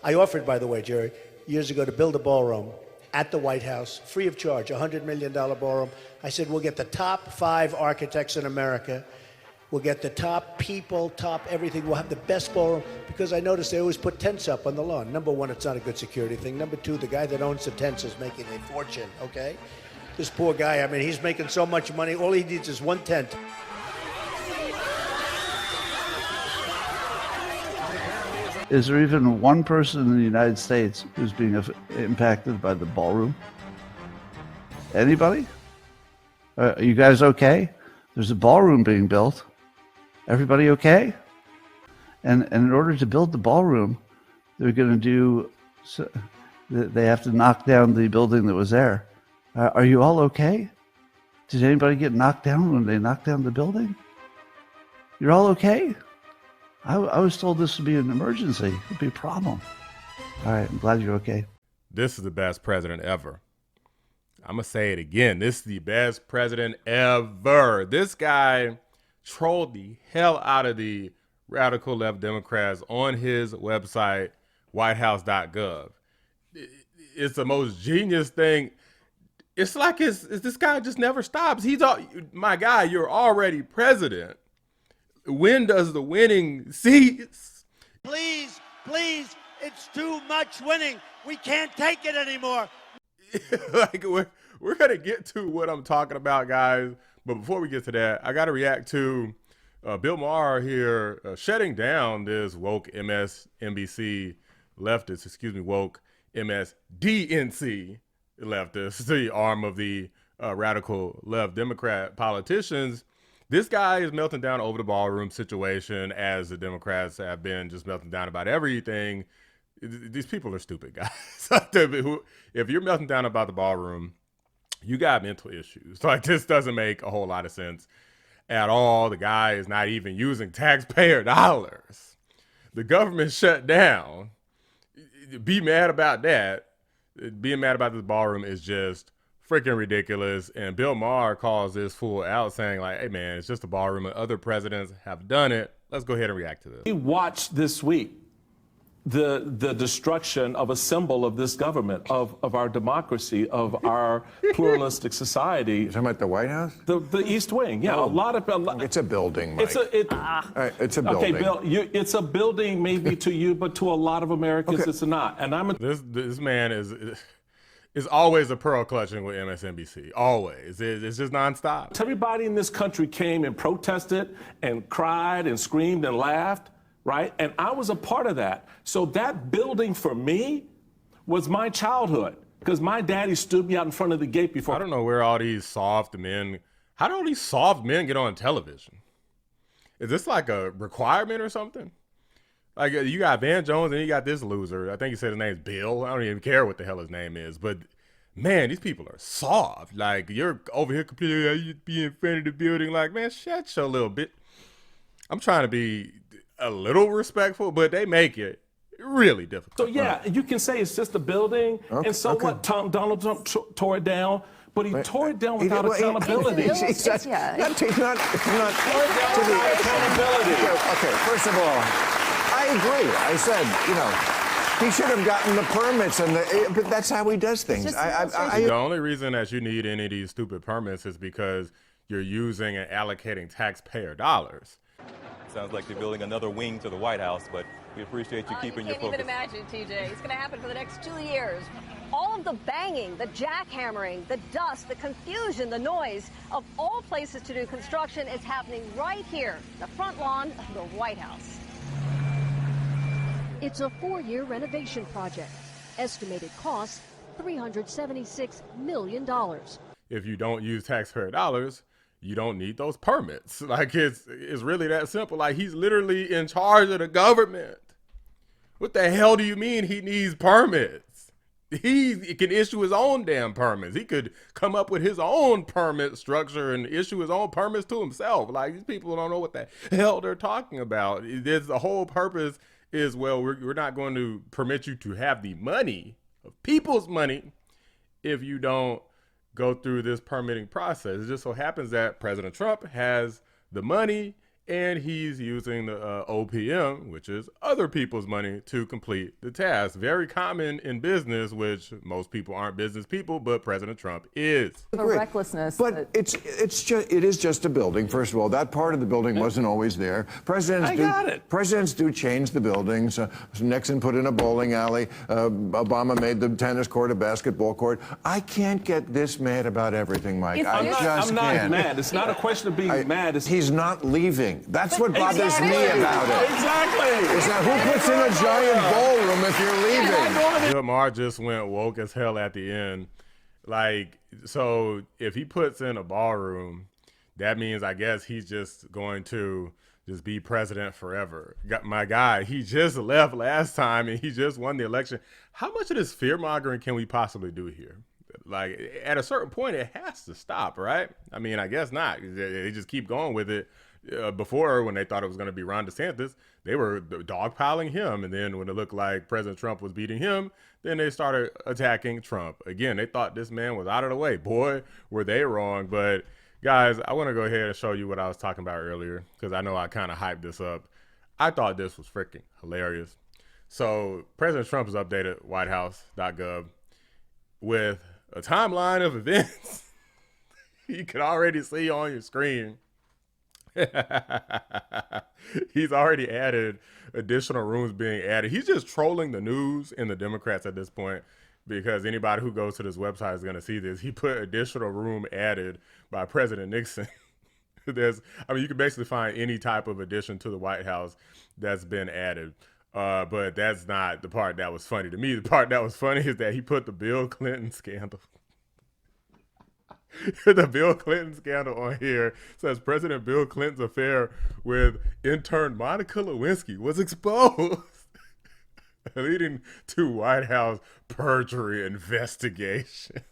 I offered, by the way, Jerry, years ago to build a ballroom at the White House, free of charge, $100 million ballroom. I said, we'll get the top 5 architects in America. We'll get the top people, top everything. We'll have the best ballroom, because I noticed they always put tents up on the lawn. Number one, it's not a good security thing. Number two, the guy that owns the tents is making a fortune, okay? This poor guy, I mean, he's making so much money. All he needs is one tent. Is there even one person in the United States who's being impacted by the ballroom? Anybody? Are you guys okay? There's a ballroom being built. Everybody okay? And in order to build the ballroom, they're going to do, they have to knock down the building that was there. Are you all okay? Did anybody get knocked down when they knocked down the building? You're all okay? I was told this would be an emergency. It'd be a problem. All right, I'm glad you're okay. This is the best president ever. I'm going to say it again. This is the best president ever. This guy trolled the hell out of the radical left Democrats on his website, WhiteHouse.gov. It's the most genius thing. It's like this guy just never stops. My guy, you're already president. When does the winning cease? Please, please, it's too much winning. We can't take it anymore. Like we're gonna get to what I'm talking about, guys. But before we get to that, I gotta react to Bill Maher here shutting down this woke MSNBC leftist, woke MSDNC leftist, the arm of the radical left Democrat politicians. This guy is melting down over the ballroom situation, as the Democrats have been just melting down about everything. These people are stupid, guys. If you're melting down about the ballroom, you got mental issues. Like, this doesn't make a whole lot of sense at all. The guy is not even using taxpayer dollars. The government shut down. Be mad about that. Being mad about this ballroom is just freaking ridiculous. And Bill Maher calls this fool out, saying like, hey man, it's just a ballroom and other presidents have done it. Let's go ahead and react to this. We watched this week the destruction of a symbol of this government, of our democracy, of our pluralistic society. You're talking about the White House? The East Wing, yeah. It's a building, Mike. It's a building. Okay, Bill, it's a building maybe to you, but to a lot of Americans, it's not. And this man is always a pearl clutching with MSNBC. Always. It's just nonstop. Everybody in this country came and protested and cried and screamed and laughed, right? And I was a part of that. So that building for me was my childhood, because my daddy stood me out in front of the gate before. I don't know where all these soft men, how do all these soft men get on television? Is this like a requirement or something? Like, you got Van Jones and you got this loser. I think he said his name's Bill. I don't even care what the hell his name is. But, man, these people are soft. Like, you're over here completely, you be in front of the building. Like, man, shut your little bit. I'm trying to be a little respectful, but they make it really difficult. So, yeah, you can say it's just a building. Okay, and so what? Donald Trump tore it down. But he tore it down without accountability. It's not to the accountability. Okay, first of all, I agree. I said, he should have gotten the permits, but that's how he does things. The only reason that you need any of these stupid permits is because you're using and allocating taxpayer dollars. Sounds like they're building another wing to the White House, but we appreciate you keeping your focus. You can't even imagine, TJ. It's going to happen for the next 2 years. All of the banging, the jackhammering, the dust, the confusion, the noise of all places to do construction is happening right here, the front lawn of the White House. It's a 4-year renovation project. Estimated cost, $376 million. If you don't use taxpayer dollars, you don't need those permits. Like, it's really that simple. Like, he's literally in charge of the government. What the hell do you mean he needs permits? He can issue his own damn permits. He could come up with his own permit structure and issue his own permits to himself. Like, these people don't know what the hell they're talking about. The whole purpose is, well, we're not going to permit you to have the money of people's money if you don't go through this permitting process. It just so happens that President Trump has the money and he's using the OPM, which is other people's money, to complete the task. Very common in business, which most people aren't business people, but President Trump is. For recklessness. But it is just a building. First of all, that part of the building wasn't always there. Presidents do change the buildings. Nixon put in a bowling alley. Obama made the tennis court a basketball court. I can't get this mad about everything, Mike. I'm not mad. It's not a question of being mad. He's not leaving. That's what bothers me about it. Exactly. Is that who puts in a giant ballroom if you're leaving? Bill Maher just went woke as hell at the end. Like, so if he puts in a ballroom, that means I guess he's just going to just be president forever. My guy, he just left last time and he just won the election. How much of this fear mongering can we possibly do here? Like, at a certain point, it has to stop, right? I mean, I guess not. They just keep going with it. Before, when they thought it was going to be Ron DeSantis, they were dogpiling him. And then when it looked like President Trump was beating him, then they started attacking Trump. Again, they thought this man was out of the way. Boy, were they wrong. But guys, I want to go ahead and show you what I was talking about earlier, because I know I kind of hyped this up. I thought this was freaking hilarious. So President Trump has updated WhiteHouse.gov with a timeline of events you can already see on your screen. He's already added additional rooms being added. He's just trolling the news and the Democrats at this point, because anybody who goes to this website is going to see this. He put additional room added by President Nixon. You can basically find any type of addition to the White House that's been added. But that's not the part that was funny to me. The part that was funny is that he put the Bill Clinton scandal. The Bill Clinton scandal on here says President Bill Clinton's affair with intern Monica Lewinsky was exposed, leading to White House perjury investigation.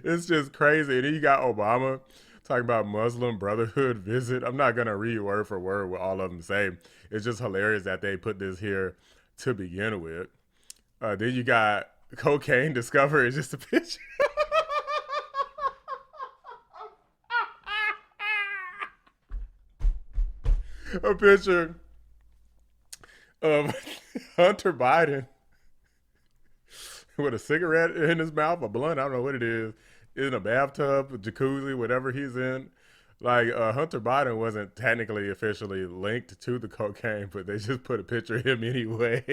It's just crazy. And then you got Obama talking about Muslim Brotherhood visit. I'm not going to read word for word what all of them say. It's just hilarious that they put this here to begin with. Then you got cocaine discovered. It's just a picture. A picture of Hunter Biden with a cigarette in his mouth, a blunt, I don't know what it is, in a bathtub, a jacuzzi, whatever he's in. Like, Hunter Biden wasn't technically officially linked to the cocaine, but they just put a picture of him anyway.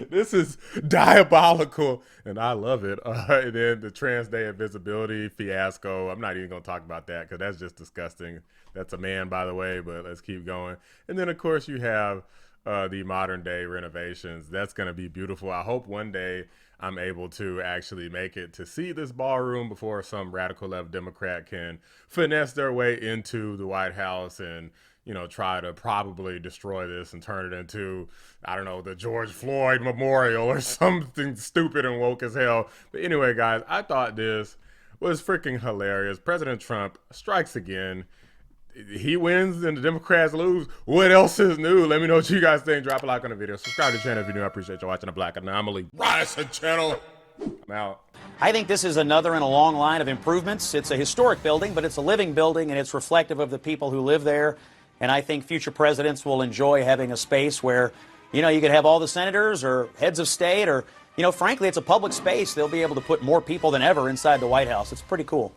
This is diabolical, and I love it. And then the Trans Day of Visibility fiasco. I'm not even going to talk about that because that's just disgusting. That's a man, by the way, but let's keep going. And then, of course, you have the modern day renovations. That's going to be beautiful. I hope one day I'm able to actually make it to see this ballroom before some radical left Democrat can finesse their way into the White House and, you know, try to probably destroy this and turn it into, I don't know, the George Floyd Memorial or something stupid and woke as hell. But anyway, guys, I thought this was freaking hilarious. President Trump strikes again. He wins and the Democrats lose. What else is new? Let me know what you guys think. Drop a like on the video. Subscribe to the channel if you're new. I appreciate you watching the Black Anomaly Rising channel. I'm out. I think this is another in a long line of improvements. It's a historic building, but it's a living building, and it's reflective of the people who live there. And I think future presidents will enjoy having a space where, you know, you could have all the senators or heads of state or, you know, frankly, it's a public space. They'll be able to put more people than ever inside the White House. It's pretty cool.